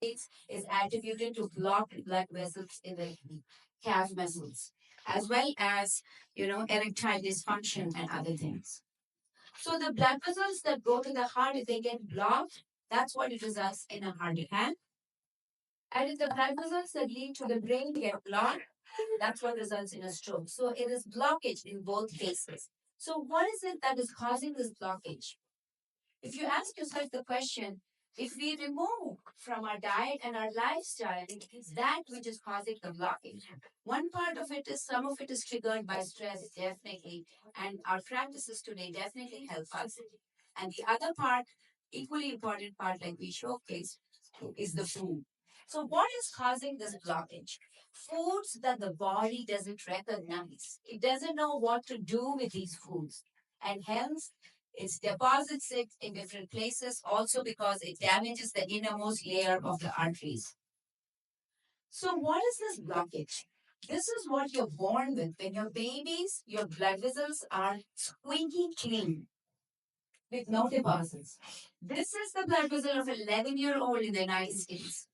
is attributed to blocked blood vessels in the calf muscles, as well as, erectile dysfunction and other things. So the blood vessels that go to the heart, if they get blocked, that's what it results in a heart attack. And if the blood vessels that lead to the brain get blocked, that's what results in a stroke. So it is blockage in both cases. So what is it that is causing this blockage? If you ask yourself the question, if we remove from our diet and our lifestyle, it is that which is causing the blockage. One part of it is, some of it is triggered by stress, definitely, and our practices today definitely help us. And the other part, equally important part, like we showcased, is the food. So, what is causing this blockage? Foods that the body doesn't recognize. It doesn't know what to do with these foods. And hence, it deposits it in different places also because it damages the innermost layer of the arteries. So, what is this blockage? This is what you're born with. When you're babies, your blood vessels are squeaky clean with no deposits. This is the blood vessel of an 11-year-old in the United States.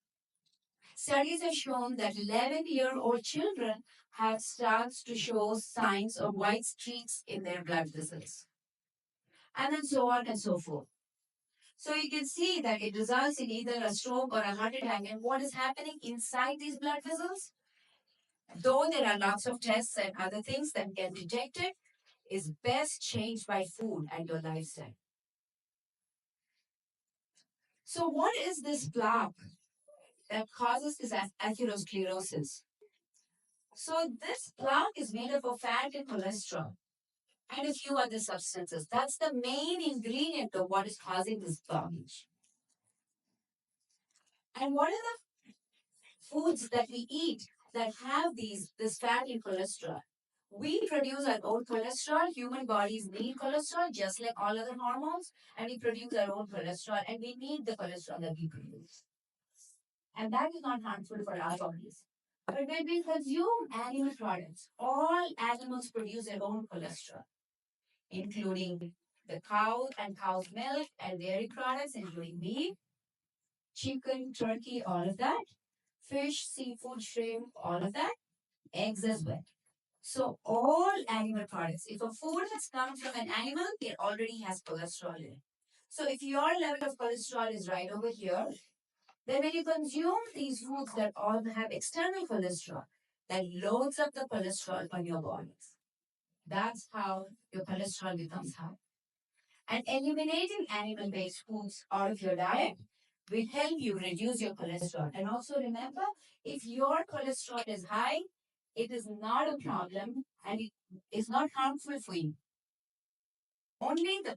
Studies have shown that 11-year-old children have starts to show signs of white streaks in their blood vessels, and then so on and so forth. So you can see that it results in either a stroke or a heart attack. And what is happening inside these blood vessels? Though there are lots of tests and other things that can detect it, is best changed by food and your lifestyle. So what is this plaque that causes this atherosclerosis? So this plaque is made up of fat and cholesterol and a few other substances. That's the main ingredient of what is causing this blockage. And what are the foods that we eat that have this fat and cholesterol? We produce our own cholesterol. Human bodies need cholesterol just like all other hormones, and we produce our own cholesterol, and we need the cholesterol that we produce. And that is not harmful for our bodies. But when we consume animal products, all animals produce their own cholesterol, including the cow and cow's milk and dairy products, including beef, chicken, turkey, all of that, fish, seafood, shrimp, all of that, eggs as well. So all animal products, if a food has come from an animal, it already has cholesterol in it. So if your level of cholesterol is right over here, then when you consume these foods that all have external cholesterol, that loads up the cholesterol on your bodies. That's how your cholesterol becomes high. And eliminating animal-based foods out of your diet will help you reduce your cholesterol. And also remember, if your cholesterol is high, it is not a problem and it is not harmful for you. Only the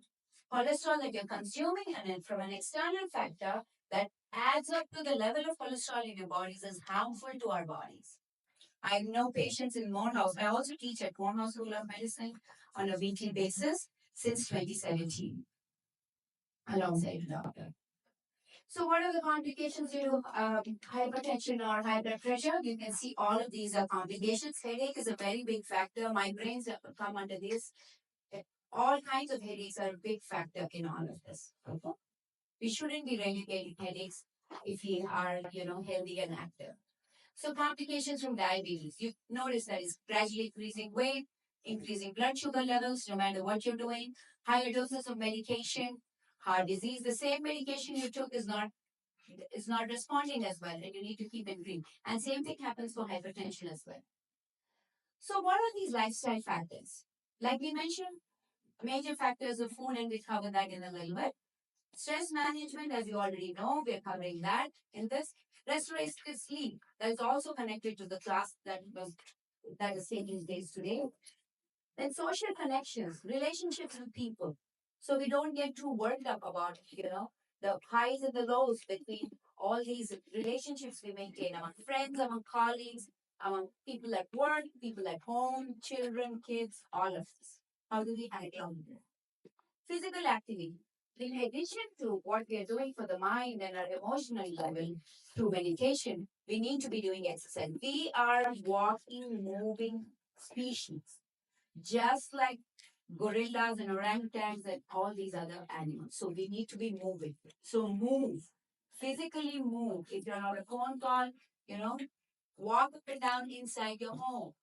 cholesterol that you're consuming and then from an external factor that adds up to the level of cholesterol in your bodies is harmful to our bodies. I know patients in Morehouse. I also teach at Morehouse School of Medicine on a weekly basis since 2017 alongside a doctor. So what are the complications due to hypertension or high blood pressure? You can see all of these are complications. Headache is a very big factor. Migraines come under this. All kinds of headaches are a big factor in all of this. Okay? We shouldn't be relegating headaches if we are, healthy and active. So complications from diabetes. You notice that is gradually increasing weight, increasing blood sugar levels, no matter what you're doing, higher doses of medication, heart disease. The same medication you took is not responding as well, and you need to keep increasing. And same thing happens for hypertension as well. So what are these lifestyle factors? Like we mentioned, major factors of food, and we cover that in a little bit. Stress management, as you already know, we're covering that in this. Restorative sleep, that is also connected to the class that is taking place today. Then social connections, relationships with people. So we don't get too worked up about, the highs and the lows between all these relationships we maintain among friends, among colleagues, among people at work, people at home, children, kids, all of this. How do we handle it? Physical activity. In addition to what we are doing for the mind and our emotional level through meditation, we need to be doing exercise. We are walking, moving species, just like gorillas and orangutans and all these other animals. So we need to be moving. So move. Physically move. If you're on a phone call, you know, walk up and down inside your home.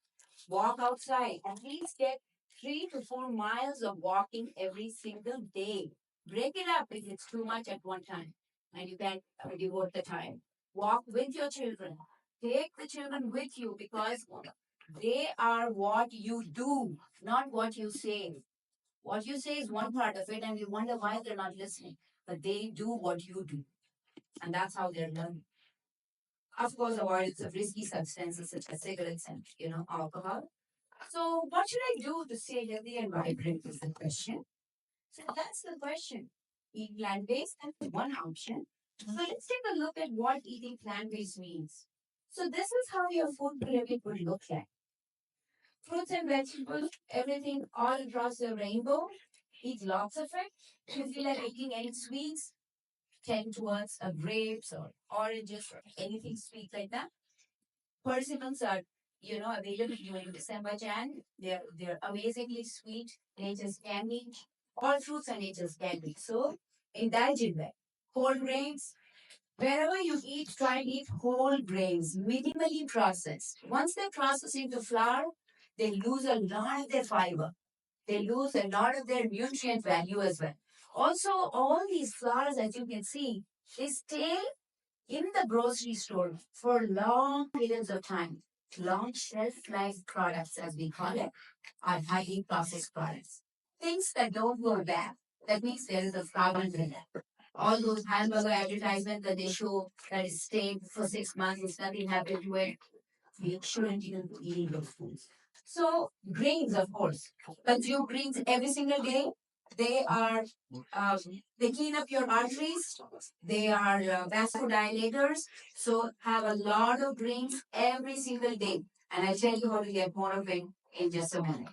Walk outside. At least get 3 to 4 miles of walking every single day. Break it up if it's too much at one time and you can't devote the time. Walk with your children. Take the children with you because they are what you do, not what you say. What you say is one part of it, and you wonder why they're not listening. But they do what you do, and that's how they're learning. Of course, avoidance of risky substances such as cigarettes and alcohol. So, what should I do to stay healthy and vibrant? Is the question. So that's the question. Eat plant-based, that's one option. So let's take a look at what eating plant-based means. So this is how your food pyramid would look like. Fruits and vegetables, everything all across the rainbow. Eat lots of it. If you feel like eating any sweets, tend towards grapes or oranges or anything sweet like that. Persimmons are, available during December, Jan. They're amazingly sweet, nature's candy. All fruits are nature's candy. So indulge in that. Whole grains. Wherever you eat, try and eat whole grains, minimally processed. Once they process into flour, they lose a lot of their fiber. They lose a lot of their nutrient value as well. Also, all these flours, as you can see, they stay in the grocery store for long periods of time. Long shelf life products, as we call it, are highly processed products. Things that don't go bad. That means there is a flour in it. All those hamburger advertisements that they show that is stayed for 6 months, it's nothing happened to it. We shouldn't even be eating those foods. So grains, of course, consume greens every single day. They are um, they clean up your arteries. They are vasodilators. So have a lot of greens every single day. And I'll tell you how to get more of it in just a minute.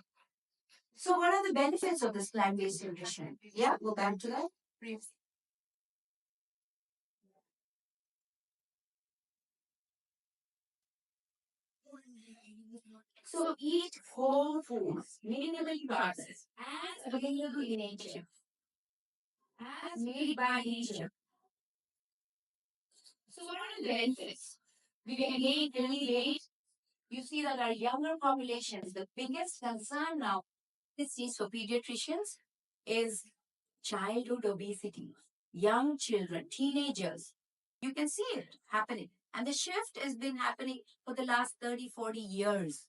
So what are the benefits of this plant-based nutrition? Yeah, go back to that. So eat whole foods, minimally processed, as available in nature, as made by nature. So what are the benefits? We can gain healthy weight. You see that our younger populations, the biggest concern now these days for pediatricians is childhood obesity. Young children, teenagers, you can see it happening. And the shift has been happening for the last 30, 40 years.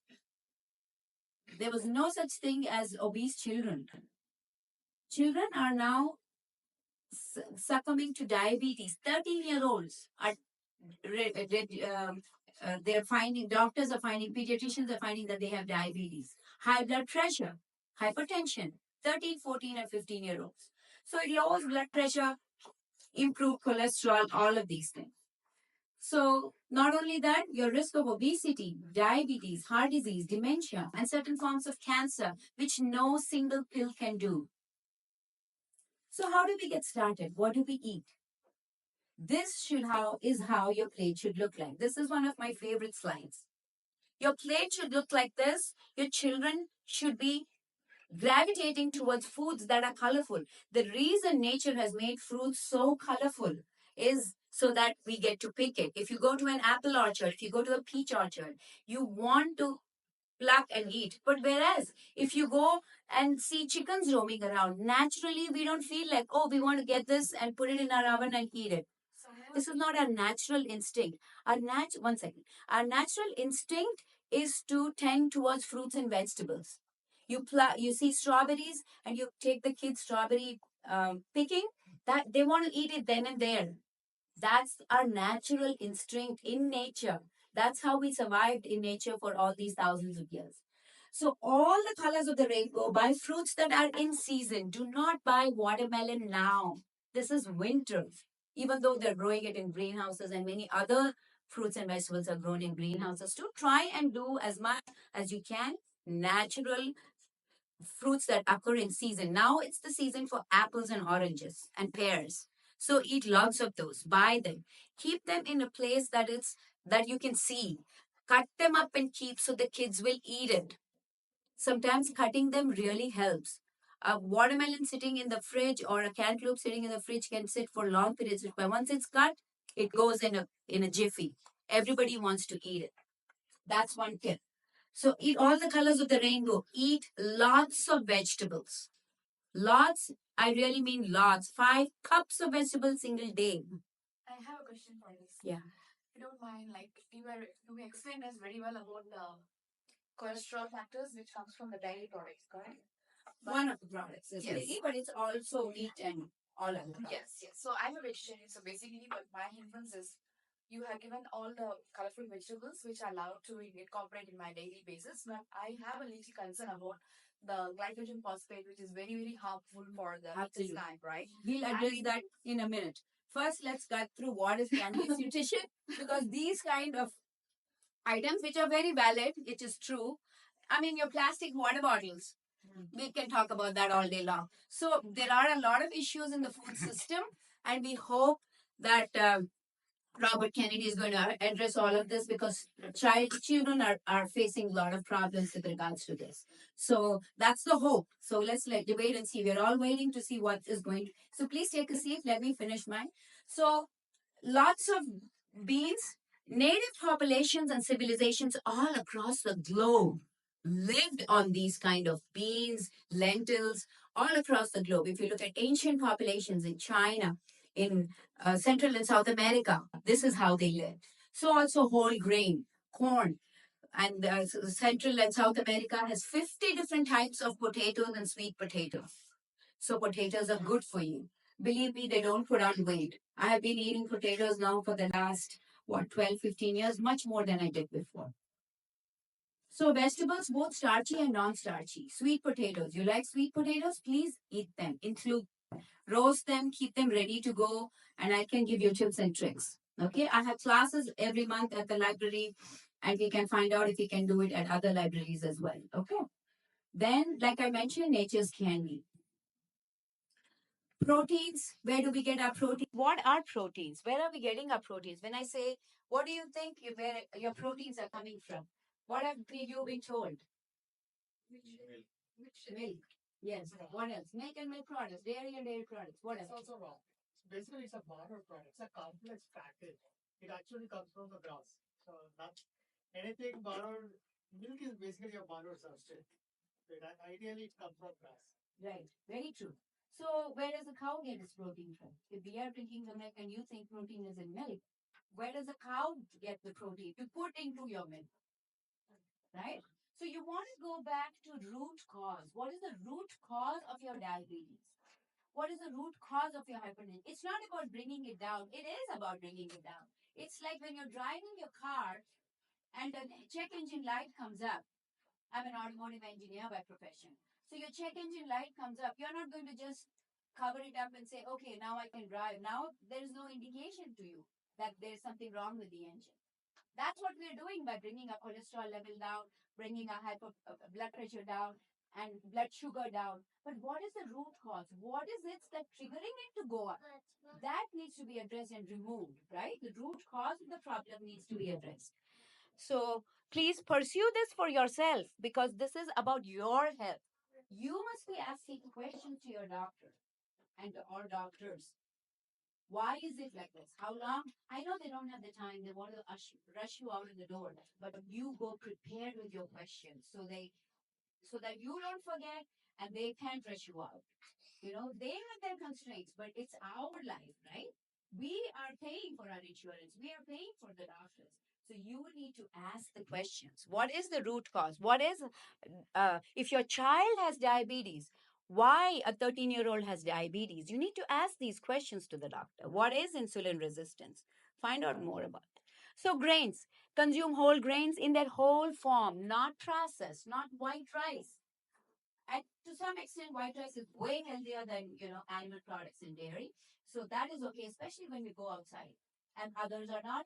There was no such thing as obese children. Children are now succumbing to diabetes. 13-year-olds are they're finding doctors are finding pediatricians are finding that they have diabetes, high blood pressure, hypertension. 13, 14, and 15-year-olds. So it lowers blood pressure, improve cholesterol, all of these things. So not only that, your risk of obesity, diabetes, heart disease, dementia, and certain forms of cancer, which no single pill can do. So how do we get started? What do we eat? This should how is how your plate should look like. This is one of my favorite slides. Your plate should look like this. Your children should be gravitating towards foods that are colorful. The reason nature has made fruits so colorful is so that we get to pick it. If you go to an apple orchard, if you go to a peach orchard, you want to pluck and eat. But whereas if you go and see chickens roaming around, naturally we don't feel like, oh, we want to get this and put it in our oven and eat it. This is not our natural instinct. One second. Our natural instinct is to tend towards fruits and vegetables. You see strawberries and you take the kids strawberry picking. That they want to eat it then and there. That's our natural instinct in nature. That's how we survived in nature for all these thousands of years. So all the colors of the rainbow, buy fruits that are in season. Do not buy watermelon now. This is winter. Even though they're growing it in greenhouses and many other fruits and vegetables are grown in greenhouses too, try and do as much as you can natural fruits that occur in season. Now it's the season for apples and oranges and pears. So eat lots of those. Buy them. Keep them in a place that you can see. Cut them up and keep so the kids will eat it. Sometimes cutting them really helps. A watermelon sitting in the fridge or a cantaloupe sitting in the fridge can sit for long periods. But once it's cut, It goes in a jiffy. Everybody wants to eat it. That's one tip. So eat all the colors of the rainbow. Eat lots of vegetables. Lots, I really mean lots. 5 cups of vegetables single day. I have a question for this. Yeah. If you don't mind, like you explained us very well about the cholesterol factors which comes from the dairy products, correct? One of the products is dairy, but it's also meat and all other products. Yes. So I'm a vegetarian. So basically, what my hindrance is, you have given all the colorful vegetables which are allowed to incorporate in my daily basis. But I have a little concern about the glycogen phosphate, which is very, very harmful for the intestine, right? We'll address that in a minute. First, let's get through what is plant-based nutrition, because these kind of items which are very valid, it is true. I mean, your plastic water bottles, we can talk about that all day long. So there are a lot of issues in the food system, and we hope that Robert Kennedy is going to address all of this, because children are facing a lot of problems with regards to this. So that's the hope. So let's debate and see. We're all waiting to see what is going to. So please take a seat. Let me finish mine. So lots of beans, native populations and civilizations all across the globe lived on these kind of beans, lentils, all across the globe. If you look at ancient populations in China, in Central and South America, this is how they lived. So also whole grain, corn, and Central and South America has 50 different types of potatoes and sweet potatoes. So potatoes are good for you. Believe me, they don't put on weight. I have been eating potatoes now for the last, 12, 15 years, much more than I did before. So vegetables, both starchy and non-starchy. Sweet potatoes. You like sweet potatoes? Please eat them. Include, roast them, keep them ready to go, and I can give you tips and tricks. Okay, I have classes every month at the library, and we can find out if we can do it at other libraries as well. Okay. Then, like I mentioned, nature's candy. Proteins, where do we get our protein? What are proteins? Where are we getting our proteins? When I say, what do you think where your proteins are coming from? What have you been told? Milk. Yes. What else? Milk and milk products, dairy and dairy products. What else? It's also wrong. Basically, it's a barter product. It's a complex package. It actually comes from the grass. So not anything borrowed. Milk is basically a borrowed substrate. Ideally, it comes from grass. Right. Very true. So where does the cow get its protein from? If we are drinking the milk and you think protein is in milk, where does the cow get the protein to put into your milk? Right? So you want to go back to root cause. What is the root cause of your diabetes? What is the root cause of your hypertension? It's not about bringing it down. It is about bringing it down. It's like when you're driving your car and the check engine light comes up. I'm an automotive engineer by profession. So your check engine light comes up. You're not going to just cover it up and say, okay, now I can drive. Now there's no indication to you that there's something wrong with the engine. That's what we're doing by bringing our cholesterol level down, bringing our blood pressure down, and blood sugar down. But what is the root cause? What is it that's triggering it to go up? That needs to be addressed and removed, right? The root cause of the problem needs to be addressed. So please pursue this for yourself, because this is about your health. You must be asking questions to your doctor and or doctors. Why is it like this? How long? I know they don't have the time. They want to rush you out of the door, but you go prepared with your questions so that you don't forget and they can't rush you out. You know, they have their constraints, but it's our life, right? We are paying for our insurance. We are paying for the doctors. So you need to ask the questions. What is the root cause? What is, if your child has diabetes, why a 13-year-old has diabetes? You need to ask these questions to the doctor. What is insulin resistance? Find out more about it. So grains, consume whole grains in their whole form, not processed, not white rice. And to some extent, white rice is way healthier than animal products and dairy. So that is okay, especially when we go outside. And others are not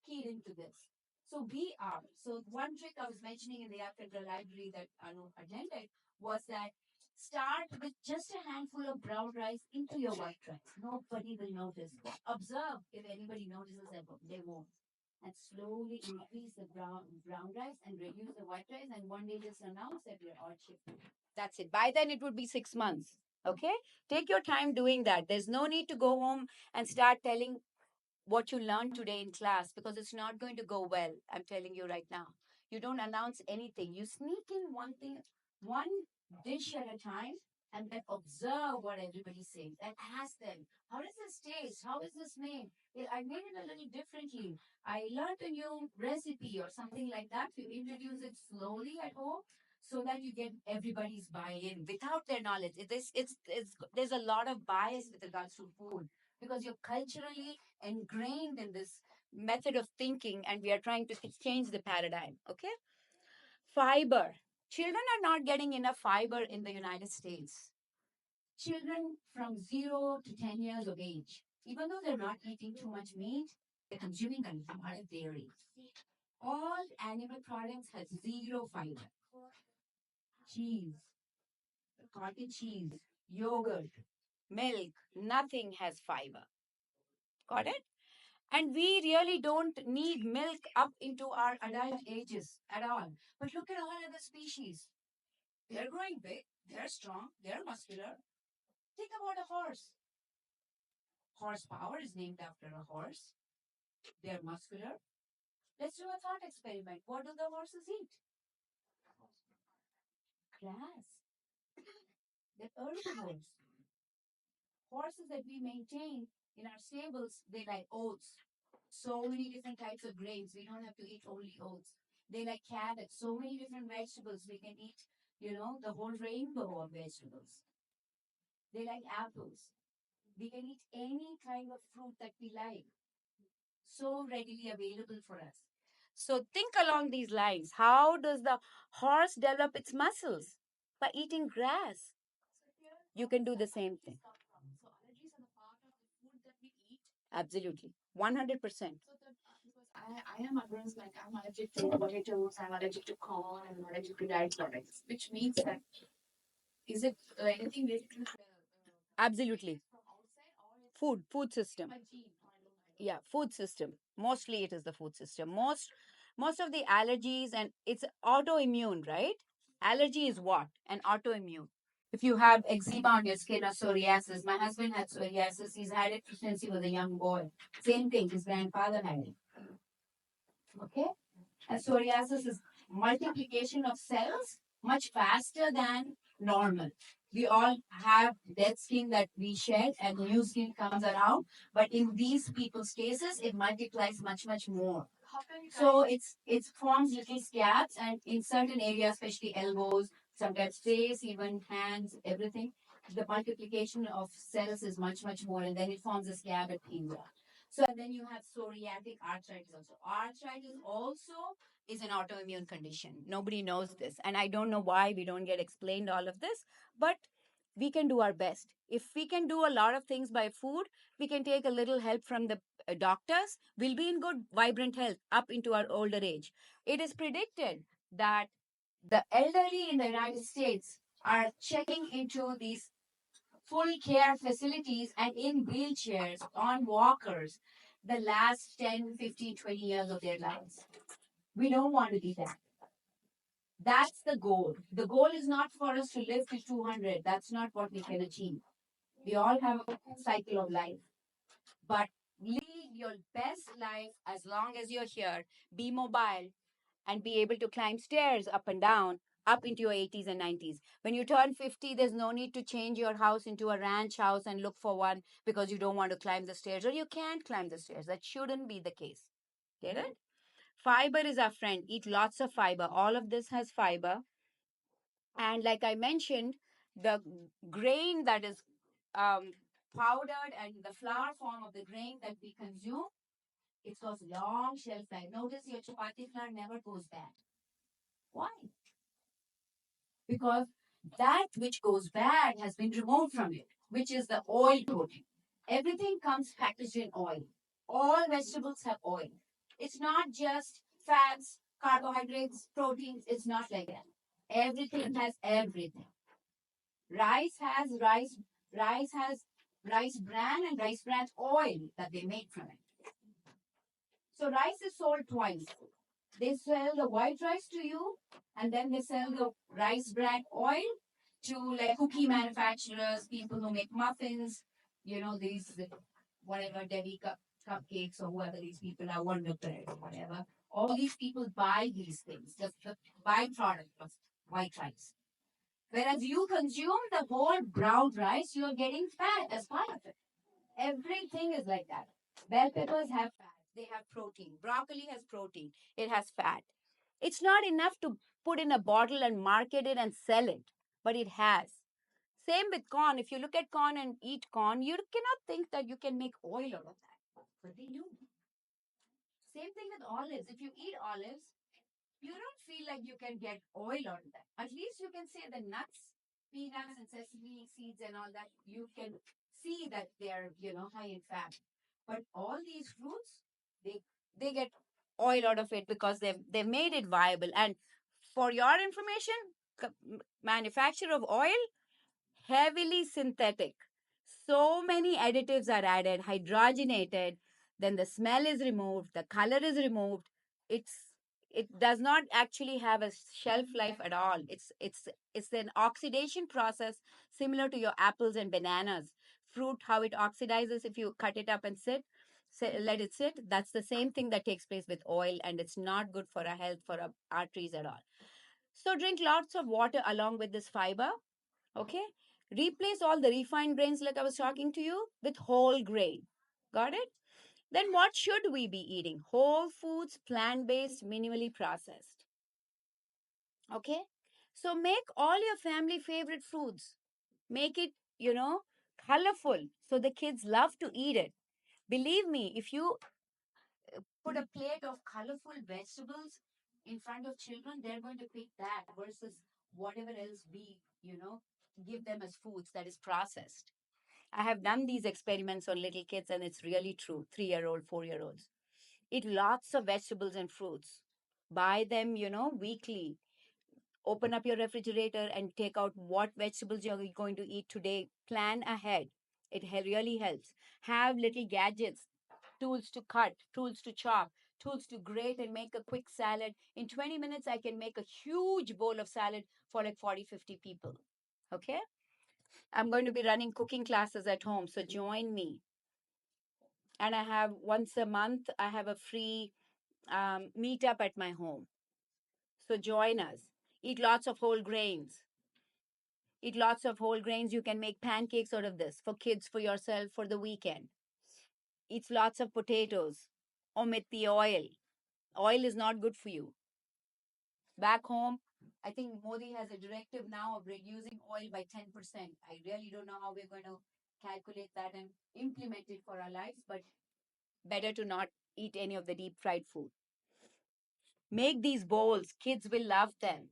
keyed into this. So we are. So one trick I was mentioning in the African library that Anu attended was that start with just a handful of brown rice into your white rice. Nobody will notice. Observe if anybody notices that they won't. And slowly increase the brown rice and reduce the white rice. And one day just announce that we're all shifting. That's it. By then it would be 6 months. Okay? Take your time doing that. There's no need to go home and start telling what you learned today in class, because it's not going to go well. I'm telling you right now. You don't announce anything. You sneak in one thing, one dish at a time, and then observe what everybody's saying and ask them, how does this taste? How is this made? I made it a little differently. I learned a new recipe or something like that. You introduce it slowly at home so that you get everybody's buy-in without their knowledge. There's a lot of bias with regards to food because you're culturally ingrained in this method of thinking, and we are trying to change the paradigm. Okay. Fiber. Children are not getting enough fiber in the United States. Children from 0 to 10 years of age, even though they're not eating too much meat, they're consuming a lot of dairy. All animal products have zero fiber. Cheese, cottage cheese, yogurt, milk, nothing has fiber. Got it? And we really don't need milk up into our adult ages at all. But look at all other species. They're growing big, they're strong, they're muscular. Think about a horse. Horsepower is named after a horse. They're muscular. Let's do a thought experiment. What do the horses eat? Grass. They're herbivores. Horses that we maintain in our stables, they like oats. So many different types of grains. We don't have to eat only oats. They like carrots, so many different vegetables. We can eat, the whole rainbow of vegetables. They like apples. We can eat any kind of fruit that we like. So readily available for us. So think along these lines. How does the horse develop its muscles? By eating grass. You can do the same thing. So allergies are the part of the food that we eat. Absolutely. 100%. So because I am against, like, I'm allergic to potatoes, I'm allergic to corn, I'm allergic to dairy products, which means that is it anything related to Absolutely. From outside or it's food system. My gene? Yeah, food system. Mostly it is the food system. Most of the allergies, and it's autoimmune, right? Allergy is what? An autoimmune. If you have eczema on your skin or psoriasis, my husband had psoriasis. He's had it since he was a young boy. Same thing, his grandfather had it. Okay? And psoriasis is multiplication of cells much faster than normal. We all have dead skin that we shed and new skin comes around, but in these people's cases, it multiplies much, much more. So it forms little scabs, and in certain areas, especially elbows, sometimes face, even hands, everything, the multiplication of cells is much, much more, and then it forms a scab at pinza. So and then you have psoriatic arthritis also. Arthritis also is an autoimmune condition. Nobody knows this. And I don't know why we don't get explained all of this, but we can do our best. If we can do a lot of things by food, we can take a little help from the doctors. We'll be in good, vibrant health up into our older age. It is predicted that the elderly in the United States are checking into these full care facilities and in wheelchairs, on walkers, the last 10, 15, 20 years of their lives. We don't want to be that. That's the goal. The goal is not for us to live to 200. That's not what we can achieve. We all have a cycle of life. But lead your best life as long as you're here. Be mobile and be able to climb stairs up and down, up into your 80s and 90s. When you turn 50, there's no need to change your house into a ranch house and look for one because you don't want to climb the stairs or you can't climb the stairs. That shouldn't be the case. Get it? Fiber is our friend. Eat lots of fiber. All of this has fiber. And like I mentioned, the grain that is um, powdered and the flour form of the grain that we consume, it goes long shelf life. Notice your chapati flour never goes bad. Why? Because that which goes bad has been removed from it, which is the oil coating. Everything comes packaged in oil. All vegetables have oil. It's not just fats, carbohydrates, proteins. It's not like that. Everything has everything. Rice has rice bran and rice bran oil that they make from it. So rice is sold twice. They sell the white rice to you, and then they sell the rice bran oil to like cookie manufacturers, people who make muffins, these whatever Devika cupcakes or whoever these people are, Wonder Bread or whatever. All these people buy these things, the byproduct of white rice. Whereas you consume the whole brown rice, you're getting fat as part of it. Everything is like that. Bell peppers have fat, they have protein. Broccoli has protein, it has fat. It's not enough to put in a bottle and market it and sell it, but it has. Same with corn. If you look at corn and eat corn, you cannot think that you can make oil out of that. But they do. Same thing with olives. If you eat olives, you don't feel like you can get oil out of that. At least you can say the nuts, peanuts and sesame seeds and all that, you can see that they're, high in fat. But all these fruits, they they get oil out of it because they've made it viable. And for your information, manufacture of oil heavily synthetic. So many additives are added, hydrogenated, then the smell is removed, the color is removed. It's it does not actually have a shelf life at all. It's an oxidation process similar to your apples and bananas. Fruit, how it oxidizes if you cut it up and let it sit. That's the same thing that takes place with oil, and it's not good for our health, for our arteries at all. So drink lots of water along with this fiber. Okay. Replace all the refined grains, like I was talking to you, with whole grain. Got it? Then what should we be eating? Whole foods, plant based, minimally processed. Okay. So make all your family favorite foods. Make it, colorful so the kids love to eat it. Believe me, if you put a plate of colorful vegetables in front of children, they're going to pick that versus whatever else we, give them as foods that is processed. I have done these experiments on little kids, and it's really true. 3-year-old, 4-year-olds. Eat lots of vegetables and fruits. Buy them, weekly. Open up your refrigerator and take out what vegetables you're going to eat today. Plan ahead. It really helps. Have little gadgets, tools to cut, tools to chop, tools to grate and make a quick salad. In 20 minutes, I can make a huge bowl of salad for like 40, 50 people. Okay? I'm going to be running cooking classes at home, so join me. And I have once a month, I have a free meetup at my home. So join us. Eat lots of whole grains. Eat lots of whole grains. You can make pancakes out of this for kids, for yourself, for the weekend. Eat lots of potatoes. Omit the oil. Oil is not good for you. Back home, I think Modi has a directive now of reducing oil by 10%. I really don't know how we're going to calculate that and implement it for our lives, but better to not eat any of the deep fried food. Make these bowls, kids will love them.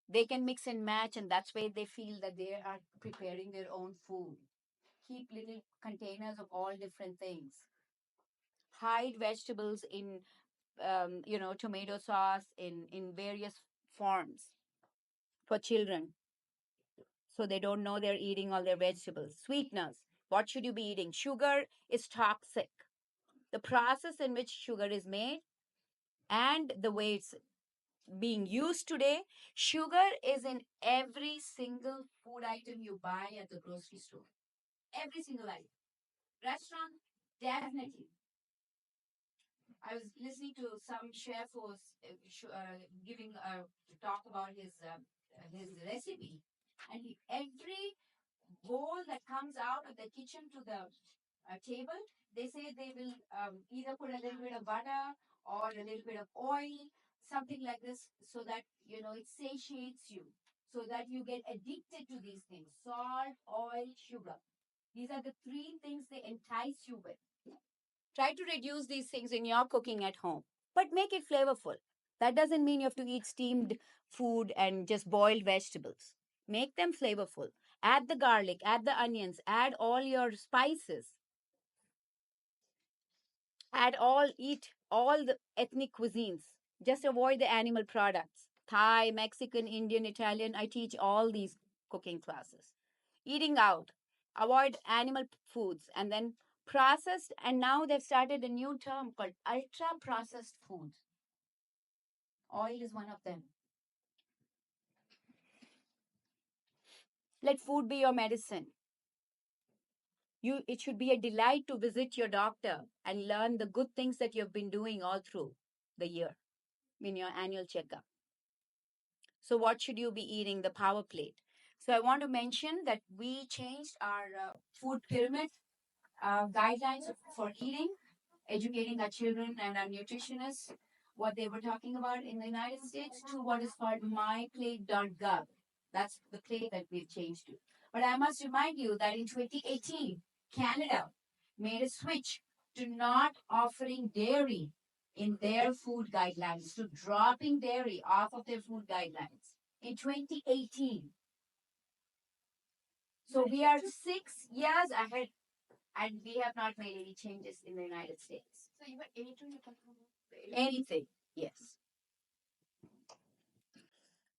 They can mix and match, and that's why they feel that they are preparing their own food. Keep little containers of all different things. Hide vegetables in, tomato sauce in various forms for children, so they don't know they're eating all their vegetables. Sweeteners. What should you be eating? Sugar is toxic. The process in which sugar is made and the way it's being used today, sugar is in every single food item you buy at the grocery store. Every single item. Restaurant, definitely. I was listening to some chef who was giving a talk about his recipe, and every bowl that comes out of the kitchen to the table, they say they will either put a little bit of butter or a little bit of oil, something like this, so that it satiates you, so that you get addicted to these things: salt, oil, sugar. These are the three things they entice you with. Try to reduce these things in your cooking at home, but make it flavorful. That doesn't mean you have to eat steamed food and just boiled vegetables. Make them flavorful. Add the garlic, add the onions, add all your spices, eat all the ethnic cuisines. Just avoid the animal products. Thai, Mexican, Indian, Italian. I teach all these cooking classes. Eating out. Avoid animal foods and then processed. And now they've started a new term called ultra processed foods. Oil is one of them. Let food be your medicine. It should be a delight to visit your doctor and learn the good things that you've been doing all through the year in your annual checkup. So, what should you be eating? The power plate. So, I want to mention that we changed our food pyramid guidelines for eating, educating our children and our nutritionists what they were talking about in the United States to what is called myplate.gov. That's the plate that we've changed to. But I must remind you that in 2018, Canada made a switch to not offering dairy in their food guidelines, to dropping dairy off of their food guidelines in 2018. So we are 6 years ahead and we have not made any changes in the United States. So even anything you talking about? Anything, yes.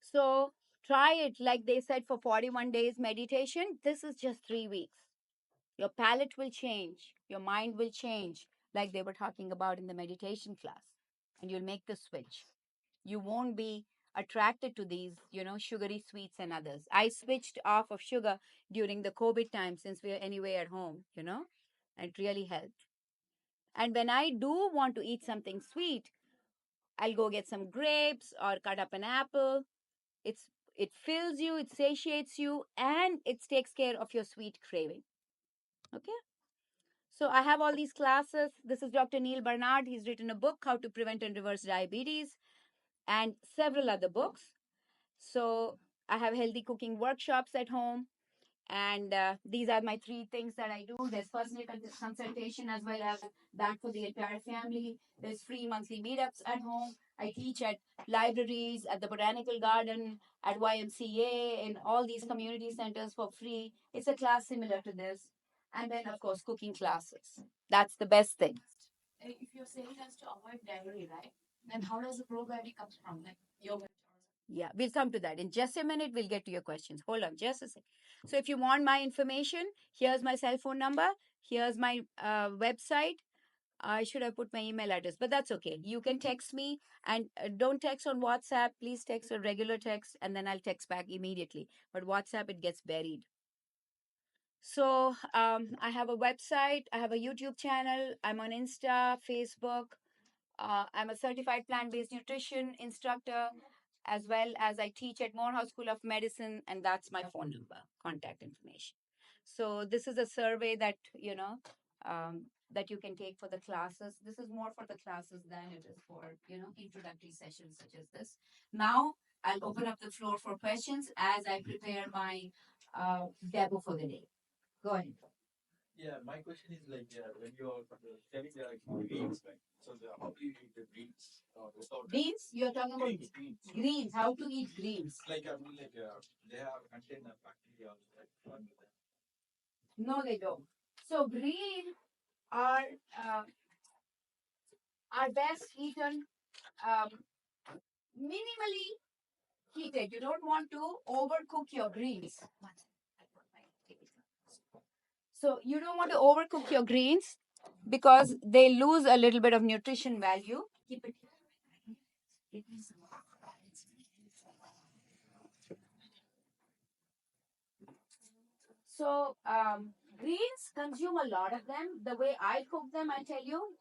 So try it like they said for 41 days meditation. This is just 3 weeks. Your palate will change, your mind will change, like they were talking about in the meditation class, and you'll make the switch. You won't be attracted to these, sugary sweets and others. I switched off of sugar during the COVID time since we are anyway at home, and it really helped. And when I do want to eat something sweet, I'll go get some grapes or cut up an apple. It fills you, it satiates you, and it takes care of your sweet craving. Okay? So I have all these classes. This is Dr. Neil Barnard. He's written a book, How to Prevent and Reverse Diabetes, and several other books. So I have healthy cooking workshops at home. And these are my 3 things that I do. There's personal consultation as well as that for the entire family. There's free monthly meetups at home. I teach at libraries, at the Botanical Garden, at YMCA, in all these community centers for free. It's a class similar to this. And then, of course, cooking classes. That's the best thing. If you're saying us to avoid dairy, right? Then how does the probiotic come from? Like yogurt? Yeah, we'll come to that. In just a minute, we'll get to your questions. Hold on just a second. So if you want my information, here's my cell phone number. Here's my website. I should have put my email address, but that's okay. You can text me and don't text on WhatsApp. Please text a regular text and then I'll text back immediately. But WhatsApp, it gets buried. So I have a website. I have a YouTube channel. I'm on Insta, Facebook. I'm a certified plant-based nutrition instructor, as well as I teach at Morehouse School of Medicine, and that's my phone number, contact information. So this is a survey that that you can take for the classes. This is more for the classes than it is for introductory sessions such as this. Now I'll open up the floor for questions as I prepare my demo for the day. Go ahead. Yeah, my question is like when you're telling the greens, right? So how do you eat the greens without greens? You're talking about greens. Greens. How to eat greens? Like I mean, like they have contain bacteria, right? No, they don't. So green are uh, are best eaten um, minimally heated. You don't want to overcook your greens. So you don't want to overcook your greens because they lose a little bit of nutrition value. Keep it. So greens consume a lot of them. The way I cook them, I tell you,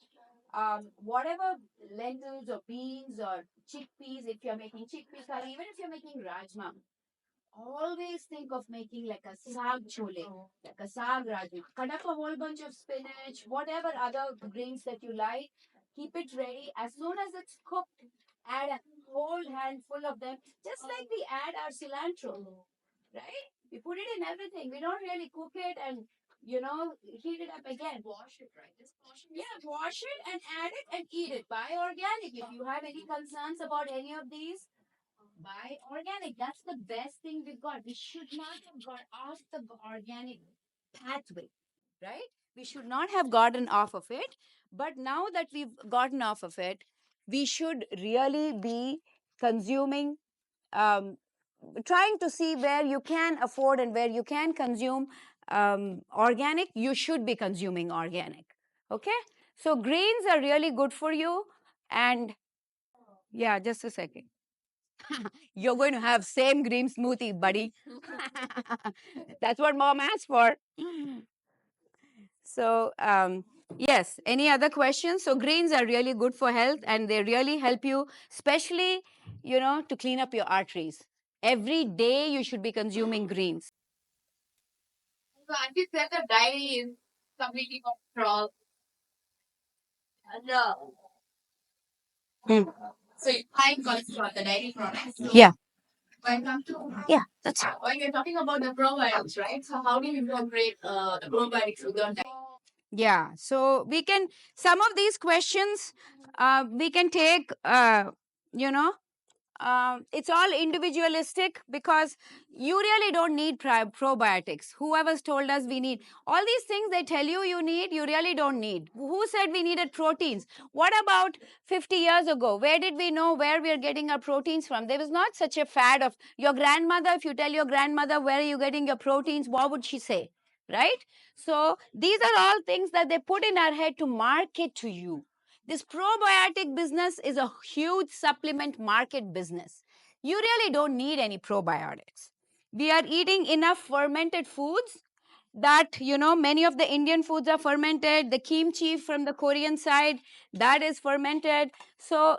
whatever lentils or beans or chickpeas, if you're making chickpea curry, even if you're making rajma, always think of making like a saag chole, like a saag rajma. Cut up a whole bunch of spinach, whatever other greens that you like. Keep it ready. As soon as it's cooked, add a whole handful of them, just like we add our cilantro, right? We put it in everything. We don't really cook it and heat it up again. Wash it, right? Just wash it. Yeah, wash it and add it and eat it. Buy organic. If you have any concerns about any of these, buy organic. That's the best thing we've got. We should not have got off the organic pathway, right? We should not have gotten off of it. But now that we've gotten off of it, we should really be consuming, trying to see where you can afford and where you can consume organic. You should be consuming organic. Okay? So greens are really good for you. And yeah, just a second. You're going to have same green smoothie, buddy. That's what mom asked for. So, yes, any other questions? So, greens are really good for health and they really help you, especially, to clean up your arteries. Every day you should be consuming greens. So Auntie said the dairy is completely control. No. Hmm. So high cholesterol, the dairy products. So Yeah, when come to yeah, that's when you're talking about the probiotics, right? So how do you incorporate the probiotics with your diet? Yeah, so we can, some of these questions, we can take, you know, it's all individualistic because you really don't need probiotics. Whoever's told us we need all these things they tell you you need, you really don't need. Who said we needed proteins? What about 50 years ago? Where did we know where we are getting our proteins from? There was not such a fad of your grandmother. If you tell your grandmother where are you getting your proteins, what would she say? Right? So these are all things that they put in our head to market to you. This probiotic business is a huge supplement market business. You really don't need any probiotics. We are eating enough fermented foods that, many of the Indian foods are fermented. The kimchi from the Korean side, that is fermented. So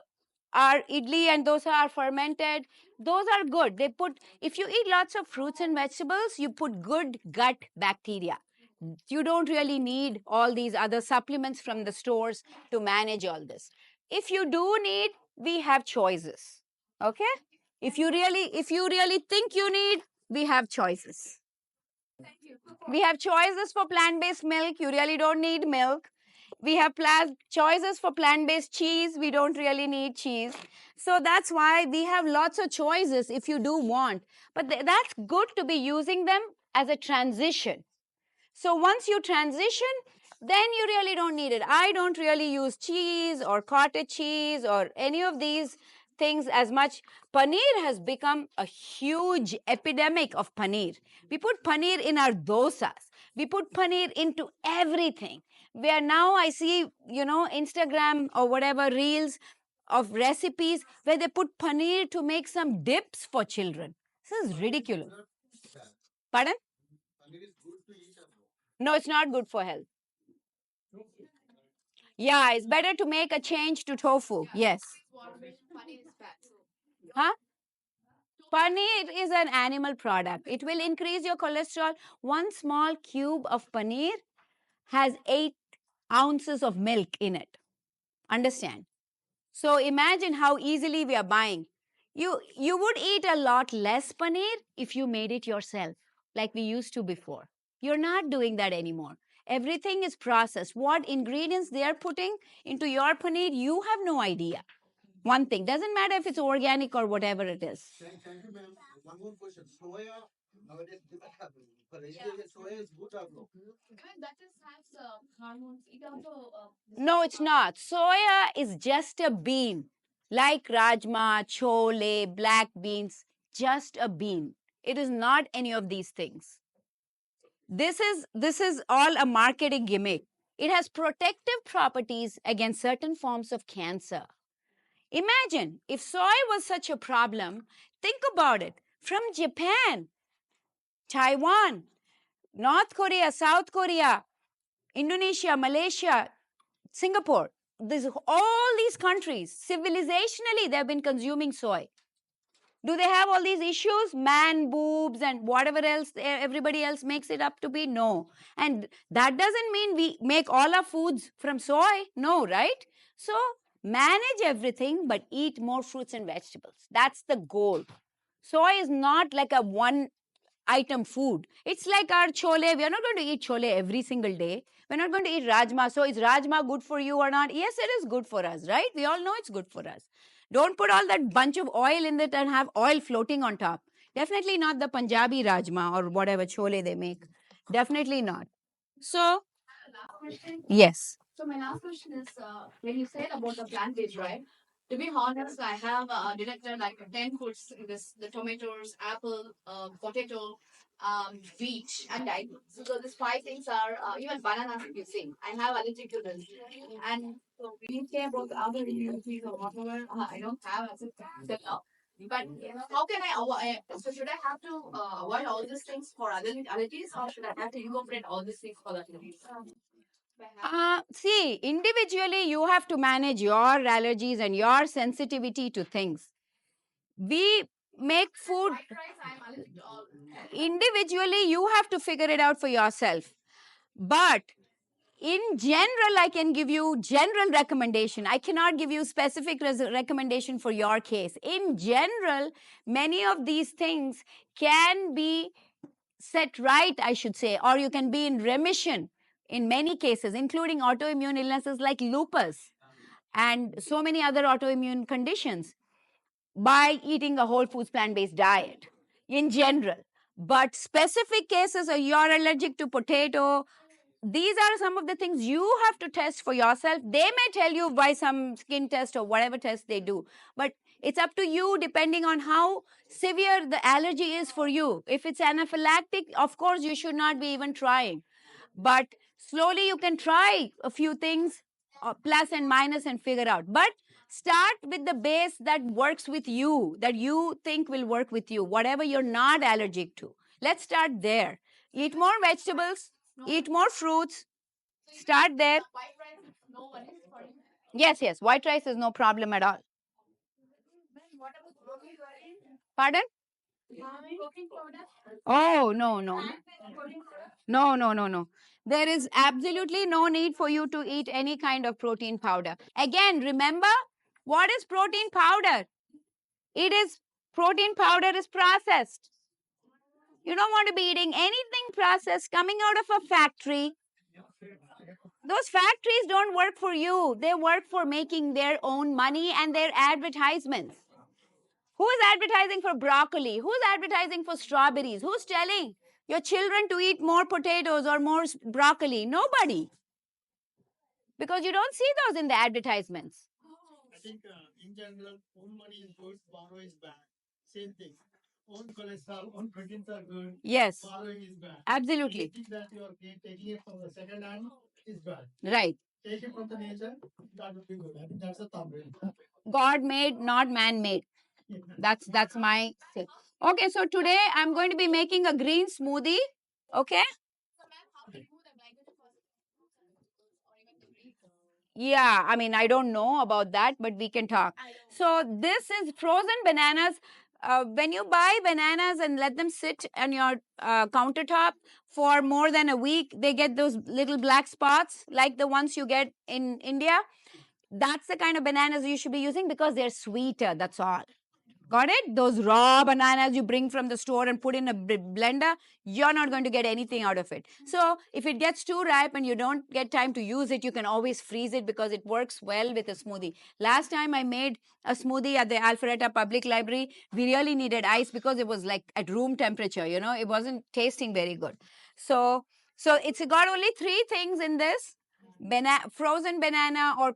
our idli and dosa are fermented. Those are good. They put, if you eat lots of fruits and vegetables, you put good gut bacteria. You don't really need all these other supplements from the stores to manage all this. If you do need, we have choices. Okay? If you really think you need, we have choices. We have choices for plant-based milk. You really don't need milk. We have choices for plant-based cheese. We don't really need cheese. So that's why we have lots of choices if you do want. But that's good to be using them as a transition. So once you transition, then you really don't need it. I don't really use cheese or cottage cheese or any of these things as much. Paneer has become a huge epidemic of paneer. We put paneer in our dosas. We put paneer into everything. Where now I see, Instagram or whatever reels of recipes where they put paneer to make some dips for children. This is ridiculous. Pardon? No, it's not good for health. Yeah, it's better to make a change to tofu. Yes. Huh? Paneer is an animal product. It will increase your cholesterol. One small cube of paneer has 8 ounces of milk in it. Understand? So imagine how easily we are buying. You would eat a lot less paneer if you made it yourself, like we used to before. You're not doing that anymore. Everything is processed. What ingredients they are putting into your paneer, you have no idea. One thing doesn't matter if it's organic or whatever it is. Thank you, ma'am. One more question. Soya nowadays demand happening. But soya is good or no? Even that just has hormones. It also. No, it's not. Soya is just a bean, like rajma, chole, black beans. Just a bean. It is not any of these things. This is all a marketing gimmick. It has protective properties against certain forms of cancer. Imagine if soy was such a problem. Think about it. From Japan, Taiwan, North Korea, South Korea, Indonesia, Malaysia, Singapore, all these countries, civilizationally, they've been consuming soy. Do they have all these issues? Man boobs and whatever else everybody else makes it up to be? No. And that doesn't mean we make all our foods from soy. No, right? So manage everything, but eat more fruits and vegetables. That's the goal. Soy is not like a one item food. It's like our chole. We are not going to eat chole every single day. We're not going to eat rajma. So is rajma good for you or not? Yes, it is good for us, right? We all know it's good for us. Don't put all that bunch of oil in it and have oil floating on top. Definitely not the Punjabi rajma or whatever chole they make. Definitely not. So, yes. So my last question is, when you said about the plant-based, right? To be honest, I have deducted like 10 foods in this: the tomatoes, apple, potato, wheat, and date. So these five things are even bananas. If you see, I have allergic to this. And so we didn't care about the other immunities or whatever. I don't have as of till now. But how can I avoid? So should I have to avoid all these things for other allergies, or should I have to incorporate all these things for the allergies? See, individually, you have to manage your allergies and your sensitivity to things. We make food individually, you have to figure it out for yourself. But in general, I can give you general recommendation. I cannot give you specific recommendation for your case. In general, many of these things can be set right, I should say, or you can be in remission in many cases, including autoimmune illnesses like lupus and so many other autoimmune conditions, by eating a whole foods plant-based diet in general. But specific cases, or you're allergic to potato, these are some of the things you have to test for yourself. They may tell you by some skin test or whatever test they do, but it's up to you depending on how severe the allergy is for you. If it's anaphylactic, of course, you should not be even trying. But slowly you can try a few things, plus and minus, and figure out. But start with the base that works with you, that you think will work with you, whatever you're not allergic to. Let's start there. Eat more vegetables, eat more fruits. Start there. Yes, yes, white rice is no problem at all. Pardon? Oh, no, no. No, no, no, no. There is absolutely no need for you to eat any kind of protein powder. Again, remember, what is protein powder? It is, protein powder is processed. You don't want to be eating anything processed coming out of a factory. Those factories don't work for you. They work for making their own money and their advertisements. Who is advertising for broccoli? Who's advertising for strawberries? Who's telling your children to eat more potatoes or more broccoli? Nobody. Because you don't see those in the advertisements. I think in general, own money is good, borrow is bad. Same thing. Own cholesterol, own proteins are good. Yes. Borrowing is bad. Absolutely. Anything that you are taking it from the second hand is bad. Right. Take it from the nature, that would be good. I think that's the thumbnail. God made, not man made. That's my say. Okay, so today I'm going to be making a green smoothie. Okay. Yeah, I mean, I don't know about that, but we can talk. So this is frozen bananas. When you buy bananas and let them sit on your countertop for more than a week, they get those little black spots like the ones you get in India. That's the kind of bananas you should be using because they're sweeter. That's all. Got it? Those raw bananas you bring from the store and put in a blender, you're not going to get anything out of it. So if it gets too ripe and you don't get time to use it, you can always freeze it because it works well with a smoothie. Last time I made a smoothie at the Alpharetta Public Library, we really needed ice because it was like at room temperature, you know, it wasn't tasting very good. So it's got only three things in this. Frozen banana or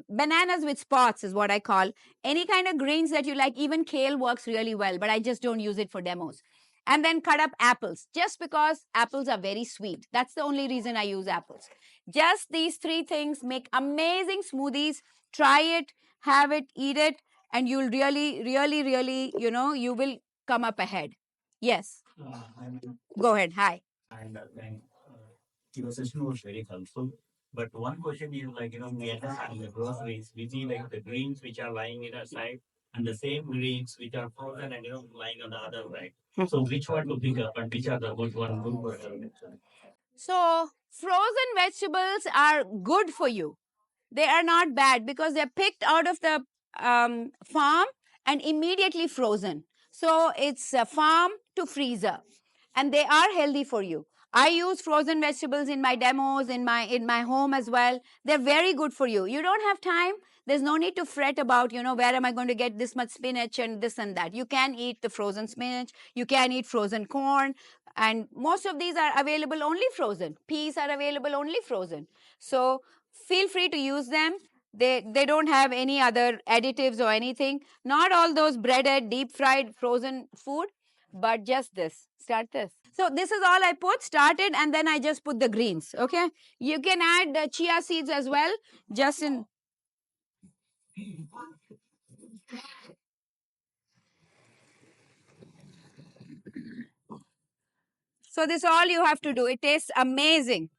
bananas with spots is what I call. Any kind of greens that you like, even kale works really well, but I just don't use it for demos. And then cut up apples, just because apples are very sweet. That's the only reason I use apples. Just these three things make amazing smoothies. Try it, have it, eat it, and you'll really, really, really, you know, you will come up ahead. Yes. Go ahead. Hi. And then your session was very helpful. But one question is like, we understand the groceries, we see like the greens which are lying in our side and the same greens which are frozen and, lying on the other side. So which one to pick up and which are the good one good for health? So, frozen vegetables are good for you. They are not bad because they're picked out of the farm and immediately frozen. So, it's farm to freezer, and they are healthy for you. I use frozen vegetables in my demos, in my home as well. They're very good for you. You don't have time. There's no need to fret about, where am I going to get this much spinach and this and that. You can eat the frozen spinach. You can eat frozen corn. And most of these are available only frozen. Peas are available only frozen. So feel free to use them. They don't have any other additives or anything. Not all those breaded, deep fried, frozen food, but just this. Start this. So this is all I put, started, and then I just put the greens. Okay. You can add chia seeds as well, just in. So this all you have to do. It tastes amazing.